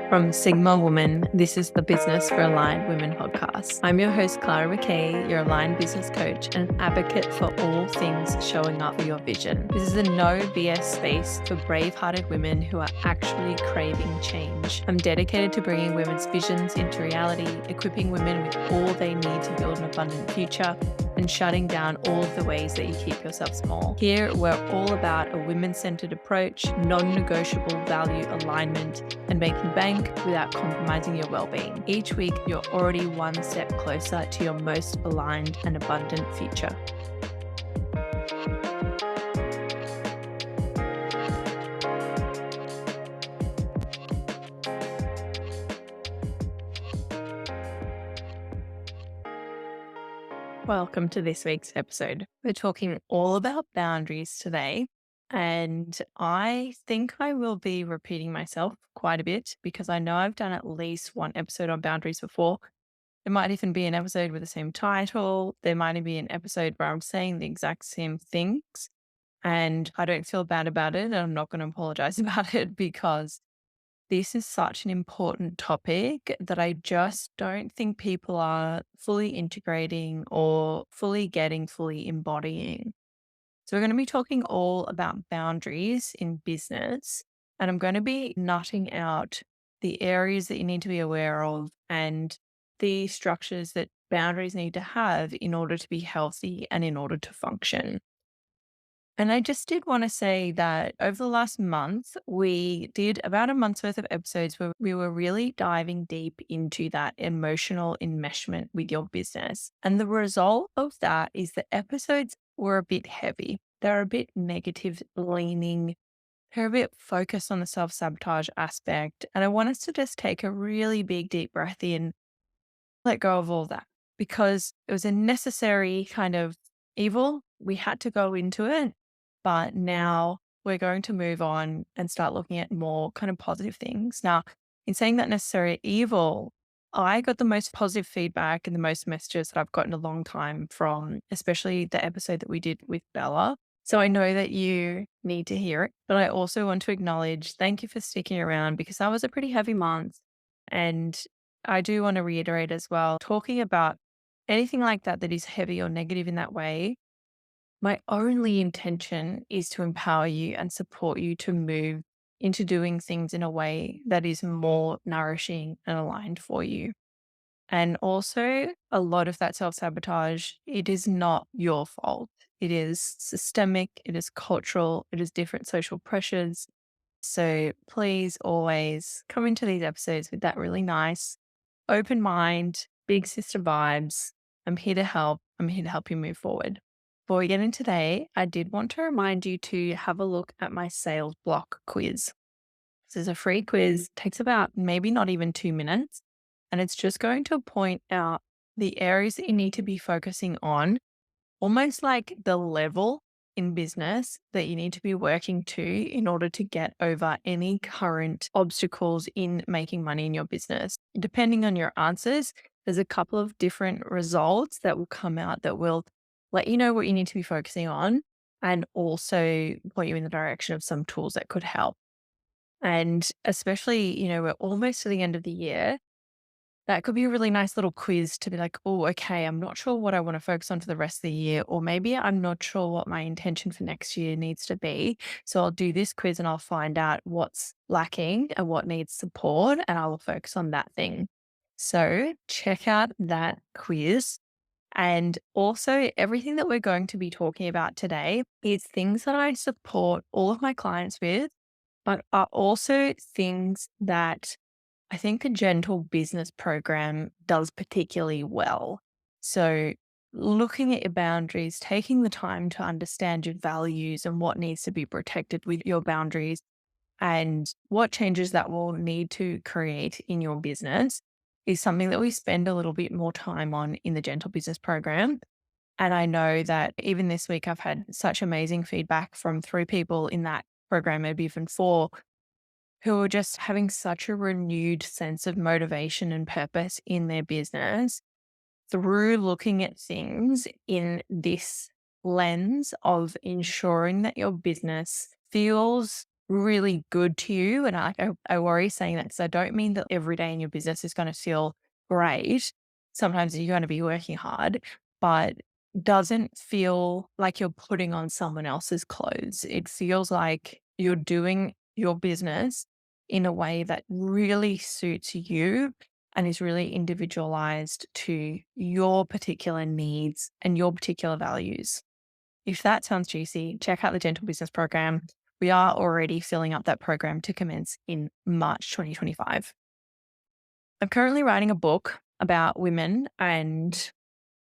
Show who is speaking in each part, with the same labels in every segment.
Speaker 1: From Sigma Woman, this is the Business for Aligned Women podcast. I'm your host, Clara McKay, your aligned business coach and advocate for all things showing up for your vision. This is a no BS space for brave-hearted women who are actually craving change. I'm dedicated to bringing women's visions into reality, equipping women with all they need to build an abundant future, and shutting down all of the ways that you keep yourself small. Here, we're all about a women-centered approach, non-negotiable value alignment, and making bank without compromising your well-being. Each week, you're already one step closer to your most aligned and abundant future. Welcome to this week's episode. We're talking all about boundaries today. And I think I will be repeating myself quite a bit because I know I've done at least one episode on boundaries before. There might even be an episode with the same title. There might even be an episode where I'm saying the exact same things. And I don't feel bad about it. And I'm not going to apologize about it because this is such an important topic that I just don't think people are fully integrating or fully getting, fully embodying. So we're going to be talking all about boundaries in business, and I'm going to be nutting out the areas that you need to be aware of and the structures that boundaries need to have in order to be healthy and in order to function. And I just did want to say that over the last month, we did about a month's worth of episodes where we were really diving deep into that emotional enmeshment with your business. And the result of that is the episodes were a bit heavy. They're a bit negative leaning. They're a bit focused on the self-sabotage aspect. And I want us to just take a really big, deep breath in, let go of all that because it was a necessary kind of evil. We had to go into it, but now we're going to move on and start looking at more kind of positive things. Now, in saying that necessary evil, I got the most positive feedback and the most messages that I've gotten in a long time from, especially the episode that we did with Bella. So I know that you need to hear it, but I also want to acknowledge, thank you for sticking around because that was a pretty heavy month. And I do want to reiterate as well, talking about anything like that that is heavy or negative in that way, my only intention is to empower you and support you to move into doing things in a way that is more nourishing and aligned for you. And also, a lot of that self sabotage, it is not your fault. It is systemic, it is cultural, it is different social pressures. So please always come into these episodes with that really nice, open mind, big sister vibes. I'm here to help. I'm here to help you move forward. Before we get in today, I did want to remind you to have a look at my sales block quiz. This is a free quiz, takes about maybe not even 2 minutes, and it's just going to point out the areas that you need to be focusing on, almost like the level in business that you need to be working to in order to get over any current obstacles in making money in your business. Depending on your answers, there's a couple of different results that will come out that will let you know what you need to be focusing on and also point you in the direction of some tools that could help. And especially, we're almost to the end of the year. That could be a really nice little quiz to be like, oh, okay, I'm not sure what I want to focus on for the rest of the year, or maybe I'm not sure what my intention for next year needs to be. So I'll do this quiz and I'll find out what's lacking and what needs support, and I will focus on that thing. So check out that quiz. And also, everything that we're going to be talking about today is things that I support all of my clients with, but are also things that I think a gentle business program does particularly well. So, looking at your boundaries, taking the time to understand your values and what needs to be protected with your boundaries and what changes that will need to create in your business is something that we spend a little bit more time on in the gentle business program. And I know that even this week, I've had such amazing feedback from 3 people in that program, maybe even 4, who are just having such a renewed sense of motivation and purpose in their business through looking at things in this lens of ensuring that your business feels really good to you. And I worry saying that because I don't mean that every day in your business is going to feel great. Sometimes you're going to be working hard, but doesn't feel like you're putting on someone else's clothes. It feels like you're doing your business in a way that really suits you and is really individualized to your particular needs and your particular values. If that sounds juicy, check out the Gentle Business Program. We are already filling up that program to commence in March 2025. I'm currently writing a book about women and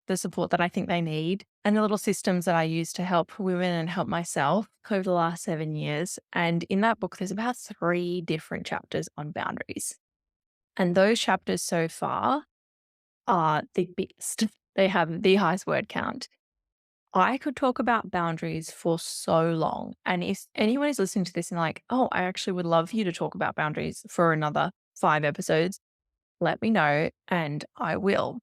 Speaker 1: the support that I think they need and the little systems that I use to help women and help myself over the last 7 years. And in that book, there's about 3 different chapters on boundaries. And those chapters so far are the biggest. They have the highest word count. I could talk about boundaries for so long. And if anyone is listening to this and like, oh, I actually would love you to talk about boundaries for another 5 episodes, let me know and I will.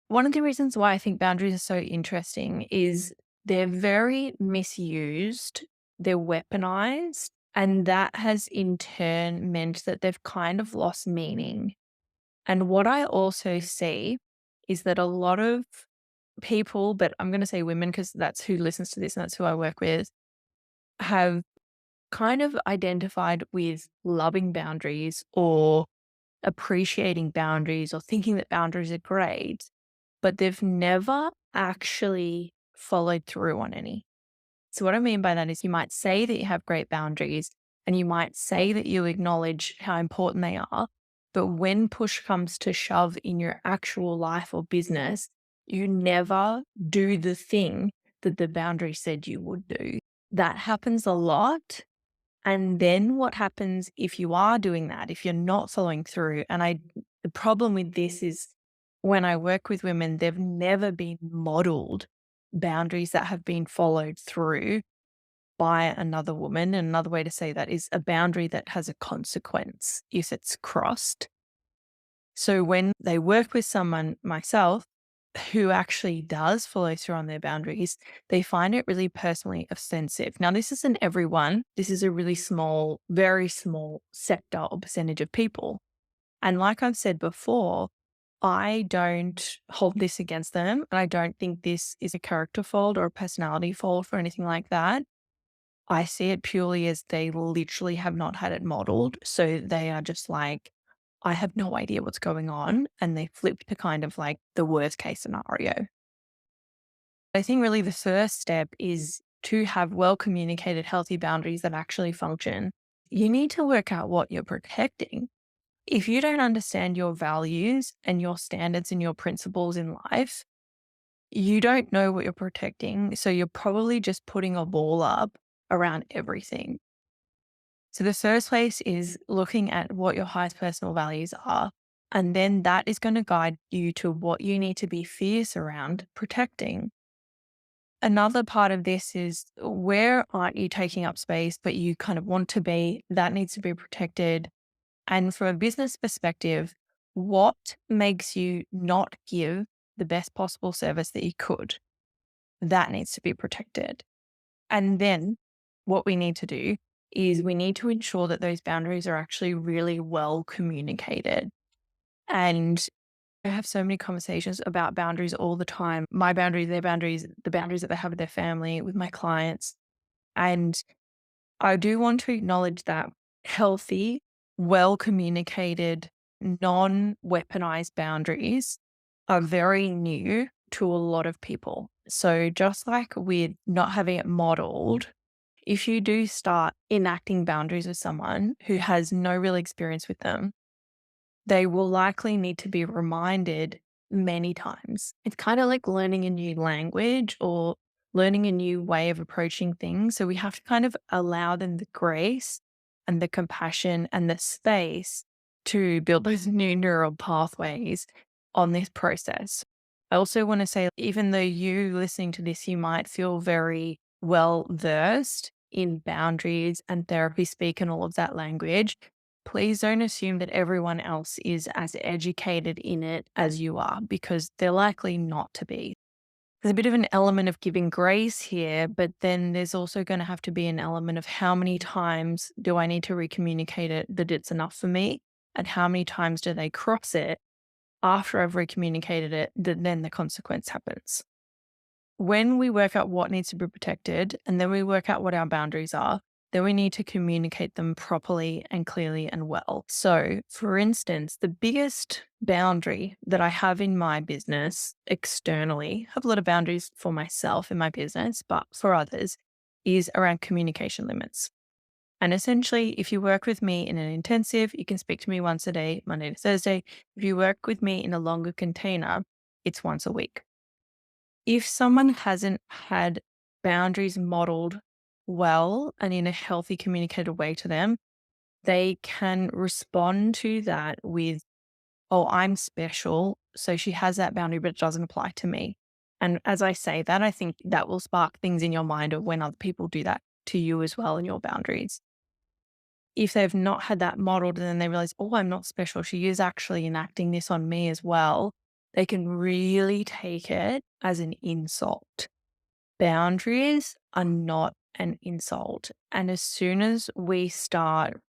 Speaker 1: One of the reasons why I think boundaries are so interesting is they're very misused, they're weaponized, and that has in turn meant that they've kind of lost meaning. And what I also see is that a lot of people, but I'm going to say women because that's who listens to this and that's who I work with, have kind of identified with loving boundaries or appreciating boundaries or thinking that boundaries are great, but they've never actually followed through on any. So, what I mean by that is you might say that you have great boundaries and you might say that you acknowledge how important they are. But when push comes to shove in your actual life or business, you never do the thing that the boundary said you would do. That happens a lot. And then what happens if you are doing that, if you're not following through? The problem with this is when I work with women, they've never been modeled boundaries that have been followed through by another woman. And another way to say that is a boundary that has a consequence if it's crossed. So when they work with someone, myself, who actually does follow through on their boundaries, they find it really personally offensive. Now, this isn't everyone. This is a really small, very small sector or percentage of people. And like I've said before, I don't hold this against them. And I don't think this is a character fault or a personality fault or anything like that. I see it purely as they literally have not had it modeled. So they are just like, I have no idea what's going on. And they flip to kind of like the worst case scenario. I think really the first step is to have well communicated, healthy boundaries that actually function. You need to work out what you're protecting. If you don't understand your values and your standards and your principles in life, you don't know what you're protecting. So you're probably just putting a wall up around everything. So the first place is looking at what your highest personal values are. And then that is going to guide you to what you need to be fierce around protecting. Another part of this is where aren't you taking up space, but you kind of want to be, that needs to be protected. And from a business perspective, what makes you not give the best possible service that you could? That needs to be protected. And then what we need to do is we need to ensure that those boundaries are actually really well communicated. And I have so many conversations about boundaries all the time. My boundaries, their boundaries, the boundaries that they have with their family, with my clients. And I do want to acknowledge that healthy, well communicated, non weaponized boundaries are very new to a lot of people. So, just like with not having it modeled, if you do start enacting boundaries with someone who has no real experience with them, they will likely need to be reminded many times. It's kind of like learning a new language or learning a new way of approaching things. So we have to kind of allow them the grace and the compassion and the space to build those new neural pathways on this process. I also want to say, even though you listening to this, you might feel very well versed in boundaries and therapy speak and all of that language, please don't assume that everyone else is as educated in it as you are, because they're likely not to be. there's a bit of an element of giving grace here, but then there's also going to have to be an element of how many times do I need to recommunicate it that it's enough for me? And how many times do they cross it after I've recommunicated it that then the consequence happens? When we work out what needs to be protected and then we work out what our boundaries are, then we need to communicate them properly and clearly and well. So, for instance, the biggest boundary that I have in my business externally, I have a lot of boundaries for myself in my business, but for others, is around communication limits. And essentially, if you work with me in an intensive, you can speak to me once a day, Monday to Thursday. If you work with me in a longer container, it's once a week. If someone hasn't had boundaries modeled well and in a healthy, communicated way to them, they can respond to that with, oh, I'm special. So she has that boundary, but it doesn't apply to me. And as I say that, I think that will spark things in your mind of when other people do that to you as well in your boundaries. If they've not had that modeled and then they realize, oh, I'm not special, she is actually enacting this on me as well, they can really take it as an insult. Boundaries are not an insult. And as soon as we start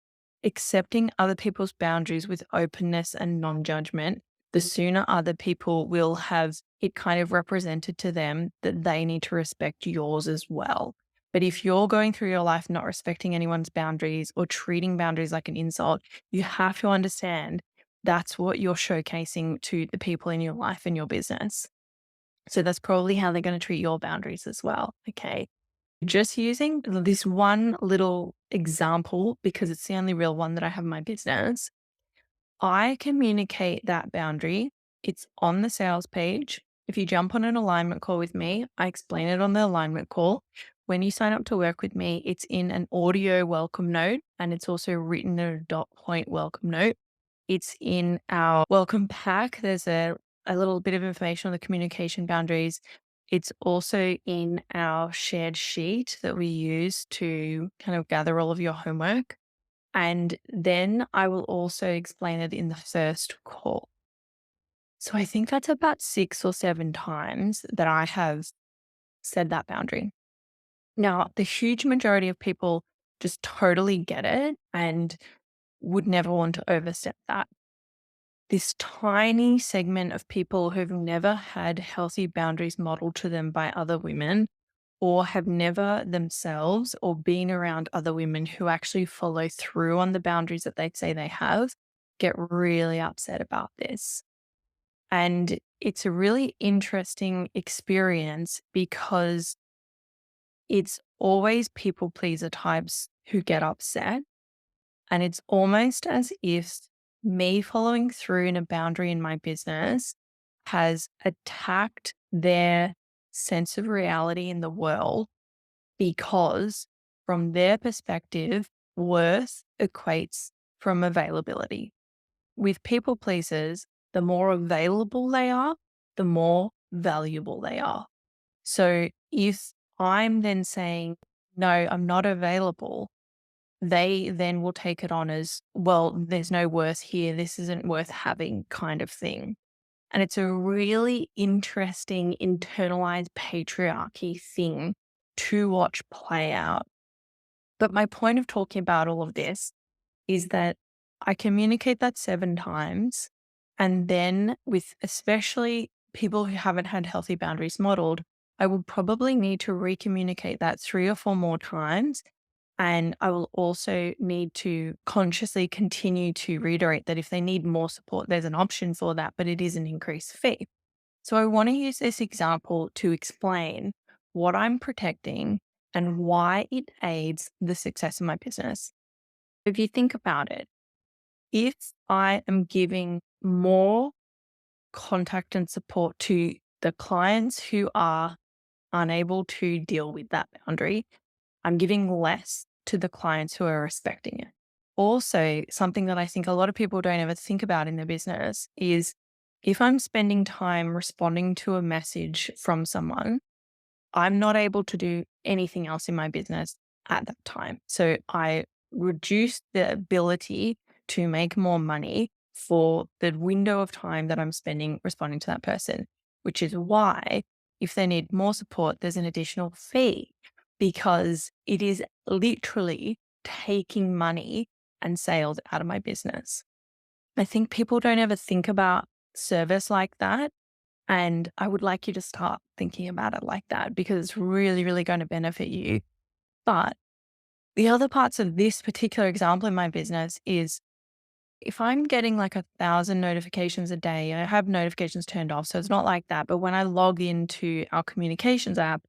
Speaker 1: accepting other people's boundaries with openness and non judgment, the sooner other people will have it kind of represented to them that they need to respect yours as well. But if you're going through your life not respecting anyone's boundaries or treating boundaries like an insult, you have to understand that's what you're showcasing to the people in your life and your business. So that's probably how they're going to treat your boundaries as well. Okay. Just using this one little example, because it's the only real one that I have in my business, I communicate that boundary. It's on the sales page. If you jump on an alignment call with me, I explain it on the alignment call. When you sign up to work with me, it's in an audio welcome note and it's also written in a dot point welcome note. It's in our welcome pack. There's a little bit of information on the communication boundaries. It's also in our shared sheet that we use to kind of gather all of your homework. And then I will also explain it in the first call. So I think that's about 6 or 7 times that I have said that boundary. Now, the huge majority of people just totally get it and would never want to overstep that. This tiny segment of people who've never had healthy boundaries modeled to them by other women or have never themselves or been around other women who actually follow through on the boundaries that they say they have get really upset about this. And it's a really interesting experience because it's always people pleaser types who get upset. And it's almost as if me following through in a boundary in my business has attacked their sense of reality in the world because, from their perspective, worth equates from availability. With people pleasers, the more available they are, the more valuable they are. So if I'm then saying, no, I'm not available, they then will take it on as, well, there's no worth here. This isn't worth having kind of thing. And it's a really interesting internalized patriarchy thing to watch play out. But my point of talking about all of this is that I communicate that 7 times. And then with especially people who haven't had healthy boundaries modeled, I will probably need to recommunicate that 3 or 4 more times. And I will also need to consciously continue to reiterate that if they need more support, there's an option for that, but it is an increased fee. So I want to use this example to explain what I'm protecting and why it aids the success of my business. If you think about it, if I am giving more contact and support to the clients who are unable to deal with that boundary, I'm giving less to the clients who are respecting it. Also, something that I think a lot of people don't ever think about in their business is if I'm spending time responding to a message from someone, I'm not able to do anything else in my business at that time. So I reduce the ability to make more money for the window of time that I'm spending responding to that person, which is why If they need more support, there's an additional fee because it is literally taking money and sales out of my business. I think people don't ever think about service like that. And I would like you to start thinking about it like that because it's really, really going to benefit you. But the other parts of this particular example in my business is if I'm getting like 1,000 notifications a day, I have notifications turned off. So it's not like that. But when I log into our communications app,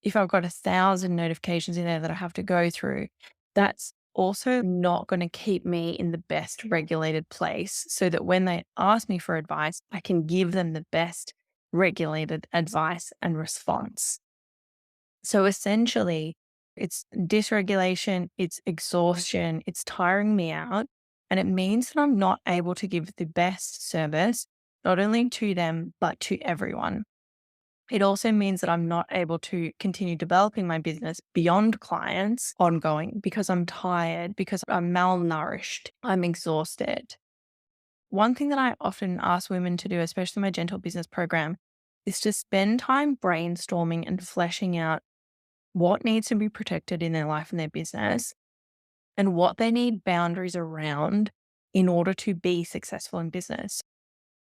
Speaker 1: if I've got 1,000 notifications in there that I have to go through, that's also not going to keep me in the best regulated place so that when they ask me for advice, I can give them the best regulated advice and response. So essentially, it's dysregulation, it's exhaustion, it's tiring me out. And it means that I'm not able to give the best service, not only to them, but to everyone. It also means that I'm not able to continue developing my business beyond clients ongoing because I'm tired, because I'm malnourished, I'm exhausted. One thing that I often ask women to do, especially my Gentle Business program, is to spend time brainstorming and fleshing out what needs to be protected in their life and their business and what they need boundaries around in order to be successful in business.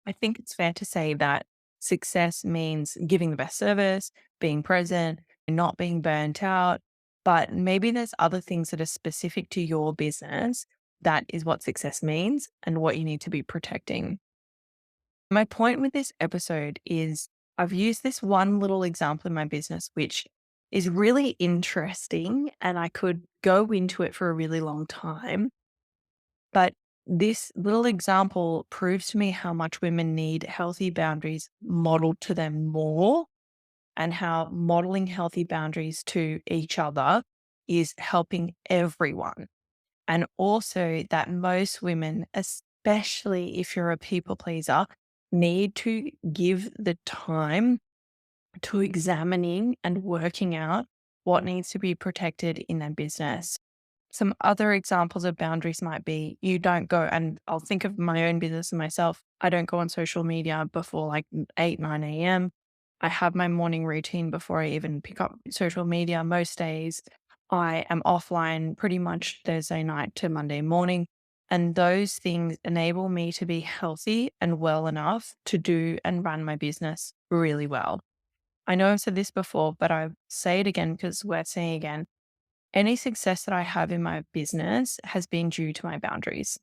Speaker 1: I think it's fair to say that success means giving the best service, being present, and not being burnt out. But maybe there's other things that are specific to your business that is what success means and what you need to be protecting. My point with this episode is I've used this one little example in my business, which is really interesting, and I could go into it for a really long time. But this little example proves to me how much women need healthy boundaries modeled to them more, and how modeling healthy boundaries to each other is helping everyone. And also that most women, especially if you're a people pleaser, need to give the time to examining and working out what needs to be protected in their business. Some other examples of boundaries might be you don't go, and I'll think of my own business and myself. I don't go on social media before like 8, 9 a.m. I have my morning routine before I even pick up social media most days. I am offline pretty much Thursday night to Monday morning. And those things enable me to be healthy and well enough to do and run my business really well. I know I've said this before, but I say it again because we're seeing again. Any success that I have in my business has been due to my boundaries.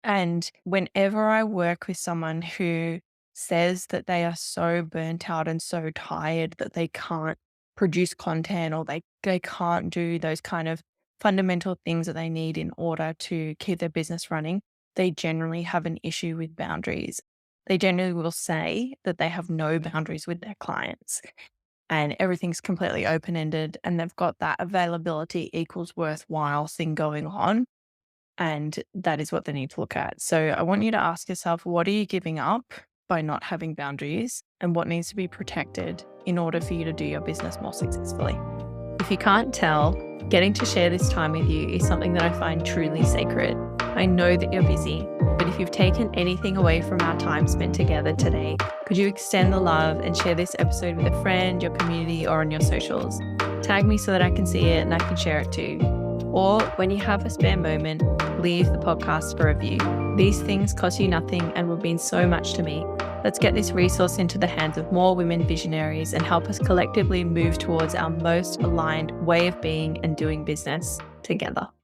Speaker 1: And whenever I work with someone who says that they are so burnt out and so tired that they can't produce content or they can't do those kind of fundamental things that they need in order to keep their business running, they generally have an issue with boundaries. They generally will say that they have no boundaries with their clients and everything's completely open ended and they've got that availability equals worthwhile thing going on. And that is what they need to look at. So I want you to ask yourself, what are you giving up by not having boundaries and what needs to be protected in order for you to do your business more successfully? If you can't tell, getting to share this time with you is something that I find truly sacred. I know that you're busy, but if you've taken anything away from our time spent together today, could you extend the love and share this episode with a friend, your community, or on your socials? Tag me so that I can see it and I can share it too. Or when you have a spare moment, leave the podcast for review. These things cost you nothing and will mean so much to me. Let's get this resource into the hands of more women visionaries and help us collectively move towards our most aligned way of being and doing business together.